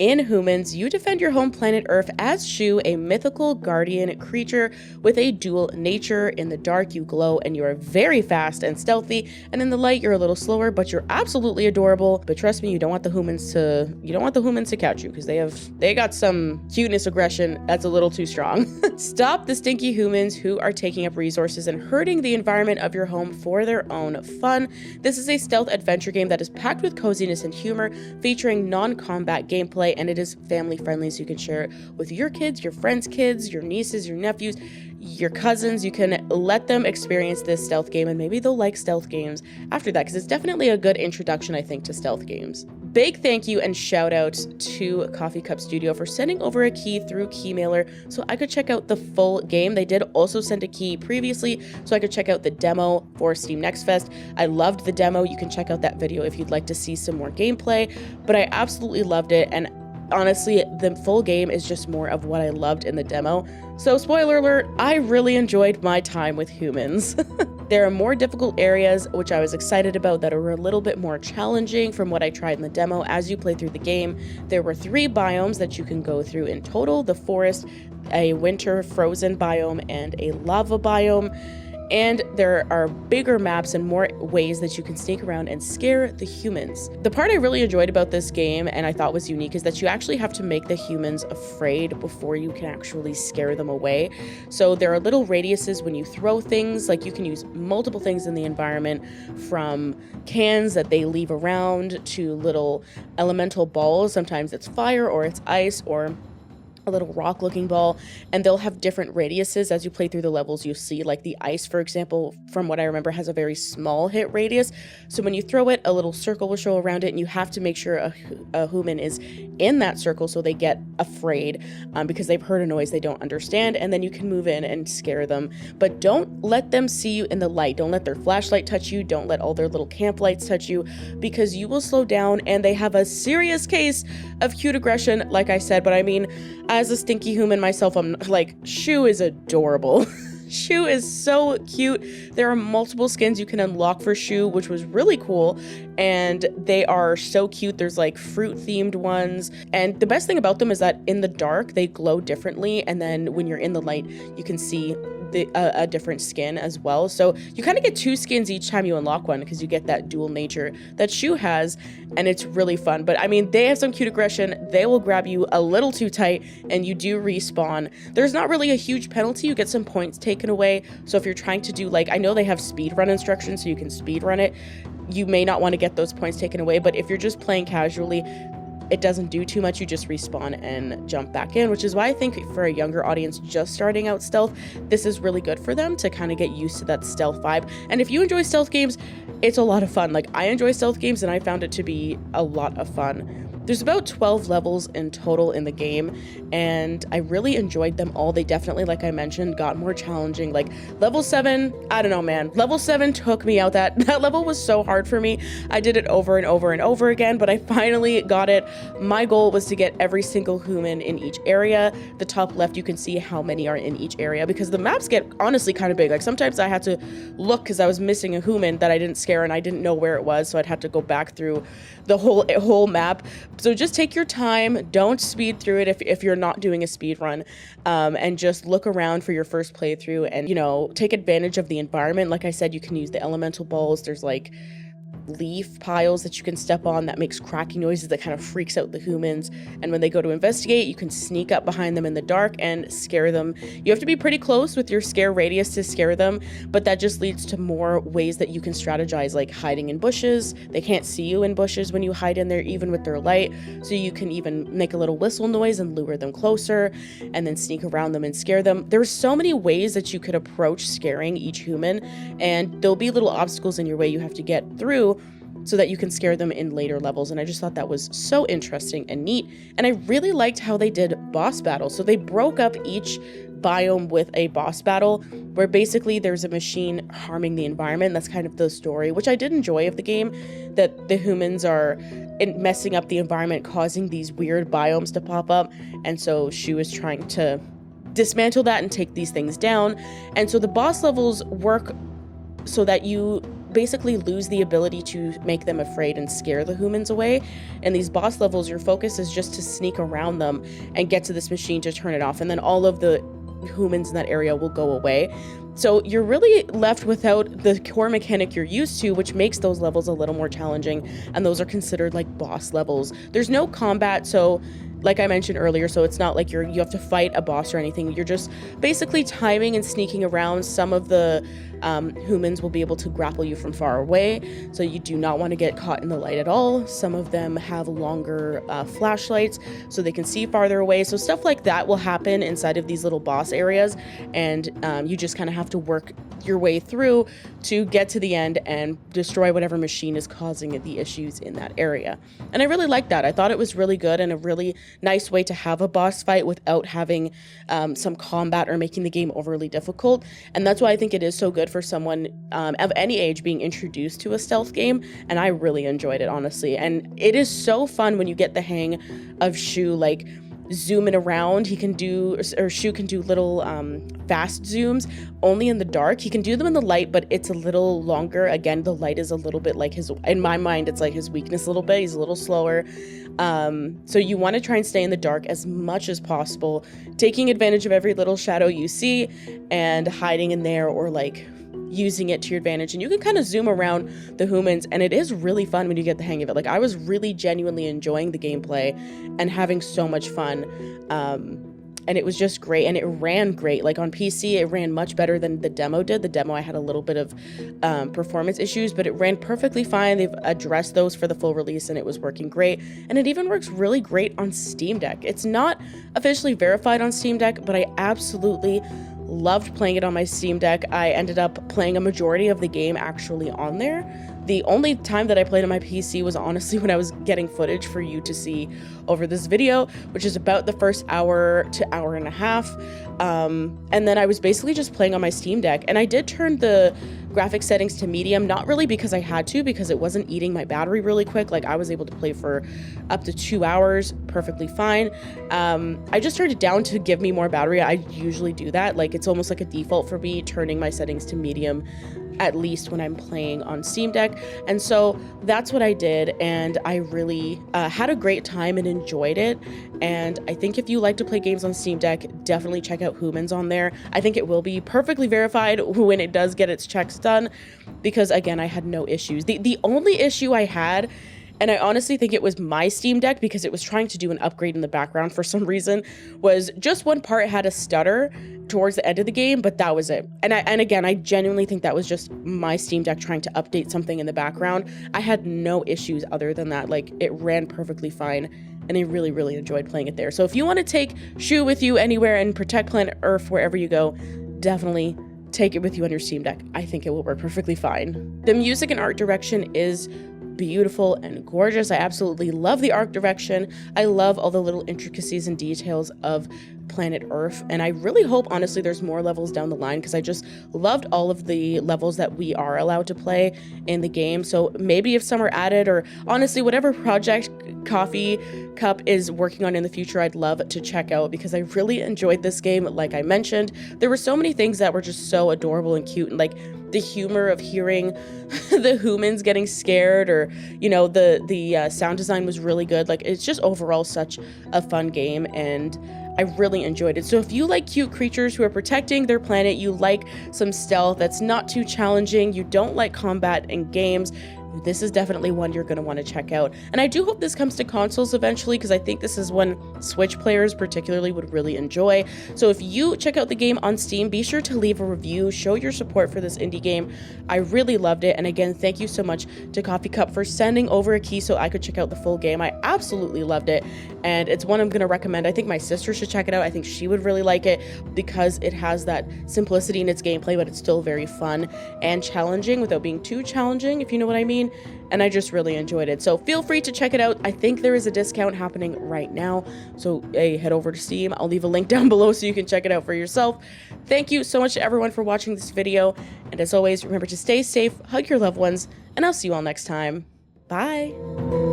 In Hoomanz, you defend your home planet Earth as Shoo, a mythical guardian creature with a dual nature. In the dark, you glow and you are very fast and stealthy, and in the light, you're a little slower, but you're absolutely adorable. But trust me, you don't want the Hoomanz to catch you, because they got some cuteness aggression that's a little too strong. Stop the stinky Hoomanz who are taking up resources and hurting the environment of your home for their own fun. This is a stealth adventure game that is packed with coziness and humor, featuring non-combat gameplay, and it is family friendly, so you can share it with your kids, your friends' kids, your nieces, your nephews, your cousins. You can let them experience this stealth game, and maybe they'll like stealth games after that, because it's definitely a good introduction, I think, to stealth games. Big thank you and shout out to Coffee Cup Studio for sending over a key through keymailer so I could check out the full game. They did also send a key previously so I could check out the demo for Steam Next Fest. I loved the demo. You can check out that video if you'd like to see some more gameplay, but I absolutely loved it, and honestly, the full game is just more of what I loved in the demo. So spoiler alert, I really enjoyed my time with Hoomanz. There are more difficult areas, which I was excited about, that are a little bit more challenging from what I tried in the demo. As you play through the game, there were 3 biomes that you can go through in total: the forest, a winter frozen biome, and a lava biome. And there are bigger maps and more ways that you can sneak around and scare the humans. The part I really enjoyed about this game, and I thought was unique, is that you actually have to make the humans afraid before you can actually scare them away. So there are little radiuses when you throw things, like you can use multiple things in the environment, from cans that they leave around to little elemental balls. Sometimes it's fire or it's ice or a little rock looking ball, and they'll have different radiuses as you play through the levels. You see, like the ice, for example, from what I remember, has a very small hit radius, so when you throw it, a little circle will show around it, and you have to make sure a human is in that circle so they get afraid, because they've heard a noise they don't understand, and then you can move in and scare them. But don't let them see you in the light. Don't let their flashlight touch you. Don't let all their little camp lights touch you, because you will slow down, and they have a serious case of cute aggression, like I said. But I mean, as a stinky human myself, I'm like, Shoo is adorable. Shoo is so cute. There are multiple skins you can unlock for Shoo, which was really cool, and they are so cute. There's like fruit themed ones, and the best thing about them is that in the dark they glow differently, and then when you're in the light you can see a different skin as well. So you kind of get 2 skins each time you unlock one, because you get that dual nature that Shoo has, and it's really fun. But I mean, they have some cute aggression. They will grab you a little too tight, and you do respawn. There's not really a huge penalty. You get some points taken away. So if you're trying to do, like, I know they have speed run instructions so you can speed run it, you may not want to get those points taken away. But if you're just playing casually, it doesn't do too much. You just respawn and jump back in, which is why I think for a younger audience just starting out stealth, this is really good for them to kind of get used to that stealth vibe. And if you enjoy stealth games, it's a lot of fun. Like, I enjoy stealth games, and I found it to be a lot of fun. There's about 12 levels in total in the game, and I really enjoyed them all. They definitely, like I mentioned, got more challenging. Like level 7, I don't know, man. Level 7 took me out. That level was so hard for me. I did it over and over and over again, but I finally got it. My goal was to get every single human in each area. The top left, you can see how many are in each area, because the maps get honestly kind of big. Like sometimes I had to look because I was missing a human that I didn't scare and I didn't know where it was, so I'd have to go back through the whole map. So just take your time. Don't speed through it if you're not doing a speed run, and just look around for your first playthrough, and, you know, take advantage of the environment. Like I said, you can use the elemental balls. There's like leaf piles that you can step on that makes cracking noises that kind of freaks out the humans, and when they go to investigate, you can sneak up behind them in the dark and scare them. You have to be pretty close with your scare radius to scare them, but that just leads to more ways that you can strategize, like hiding in bushes. They can't see you in bushes when you hide in there, even with their light, so you can even make a little whistle noise and lure them closer, and then sneak around them and scare them. There's so many ways that you could approach scaring each human, and there'll be little obstacles in your way you have to get through so that you can scare them in later levels. And I just thought that was so interesting and neat. And I really liked how they did boss battles. So they broke up each biome with a boss battle, where basically there's a machine harming the environment. That's kind of the story, which I did enjoy of the game, that the humans are messing up the environment, causing these weird biomes to pop up. And so Shoo is trying to dismantle that and take these things down. And so the boss levels work so that you basically lose the ability to make them afraid and scare the Hoomanz away. In these boss levels, your focus is just to sneak around them and get to this machine to turn it off, and then all of the Hoomanz in that area will go away. So you're really left without the core mechanic you're used to, which makes those levels a little more challenging, and those are considered like boss levels. There's no combat, so like I mentioned earlier, so it's not like you have to fight a boss or anything. You're just basically timing and sneaking around. Some of the Hoomanz will be able to grapple you from far away, so you do not want to get caught in the light at all. Some of them have longer flashlights, so they can see farther away. So stuff like that will happen inside of these little boss areas, and you just kind of have to work your way through to get to the end and destroy whatever machine is causing the issues in that area. And I really liked that. I thought it was really good and a really nice way to have a boss fight without having some combat or making the game overly difficult. And that's why I think it is so good for someone of any age being introduced to a stealth game. And I really enjoyed it, honestly. And it is so fun when you get the hang of Shoo, like zooming around. He can do, or Shoo can do little fast zooms only in the dark. He can do them in the light, but it's a little longer. Again, the light is a little bit like his, in my mind, it's like his weakness a little bit. He's a little slower. So you want to try and stay in the dark as much as possible, taking advantage of every little shadow you see and hiding in there, or like using it to your advantage. And you can kind of zoom around the Hoomanz, and it is really fun when you get the hang of it. Like, I was really genuinely enjoying the gameplay and having so much fun. And it was just great, and it ran great. Like on PC, it ran much better than the demo did. The demo, I had a little bit of performance issues, but it ran perfectly fine. They've addressed those for the full release, and it was working great. And it even works really great on Steam Deck. It's not officially verified on Steam Deck, but I absolutely loved playing it on my Steam Deck. I ended up playing a majority of the game actually on there. The only time that I played on my PC was honestly when I was getting footage for you to see over this video, which is about the first hour to hour and a half. And then I was basically just playing on my Steam Deck, and I did turn the graphic settings to medium, not really because I had to, because it wasn't eating my battery really quick. Like, I was able to play for up to 2 hours perfectly fine. I just turned it down to give me more battery. I usually do that. Like, it's almost like a default for me, turning my settings to medium, at least when I'm playing on Steam Deck. And so that's what I did, and I really had a great time and enjoyed it. And I think if you like to play games on Steam Deck, definitely check out Hoomanz on there. I think it will be perfectly verified when it does get its checks done, because again, I had no issues. The only issue I had, and I honestly think it was my Steam Deck because it was trying to do an upgrade in the background for some reason, was just one part had a stutter towards the end of the game, but that was it. And again, I genuinely think that was just my Steam Deck trying to update something in the background. I had no issues other than that. Like, it ran perfectly fine, and I really, really enjoyed playing it there. So if you want to take Shoo with you anywhere and protect Planet Earth wherever you go, definitely take it with you on your Steam Deck. I think it will work perfectly fine. The music and art direction is beautiful and gorgeous. I absolutely love the art direction. I love all the little intricacies and details of Planet Earth, and I really hope, honestly, there's more levels down the line, because I just loved all of the levels that we are allowed to play in the game. So maybe if some are added, or honestly, whatever project Coffee Cup is working on in the future, I'd love to check out, because I really enjoyed this game. Like I mentioned, there were so many things that were just so adorable and cute, and like the humor of hearing the Hoomanz getting scared, or you know, the sound design was really good. Like, it's just overall such a fun game, and I really enjoyed it. So if you like cute creatures who are protecting their planet, you like some stealth that's not too challenging, you don't like combat in games, this is definitely one you're going to want to check out. And I do hope this comes to consoles eventually, because I think this is one Switch players particularly would really enjoy. So if you check out the game on Steam, be sure to leave a review, show your support for this indie game. I really loved it. And again, thank you so much to Coffee Cup for sending over a key so I could check out the full game. I absolutely loved it, and it's one I'm going to recommend. I think my sister should check it out. I think she would really like it, because it has that simplicity in its gameplay, but it's still very fun and challenging without being too challenging, if you know what I mean. And I just really enjoyed it. So feel free to check it out. I think there is a discount happening right now, so head over to Steam. I'll leave a link down below so you can check it out for yourself. Thank you so much to everyone for watching this video, and as always, remember to stay safe, hug your loved ones, and I'll see you all next time. Bye!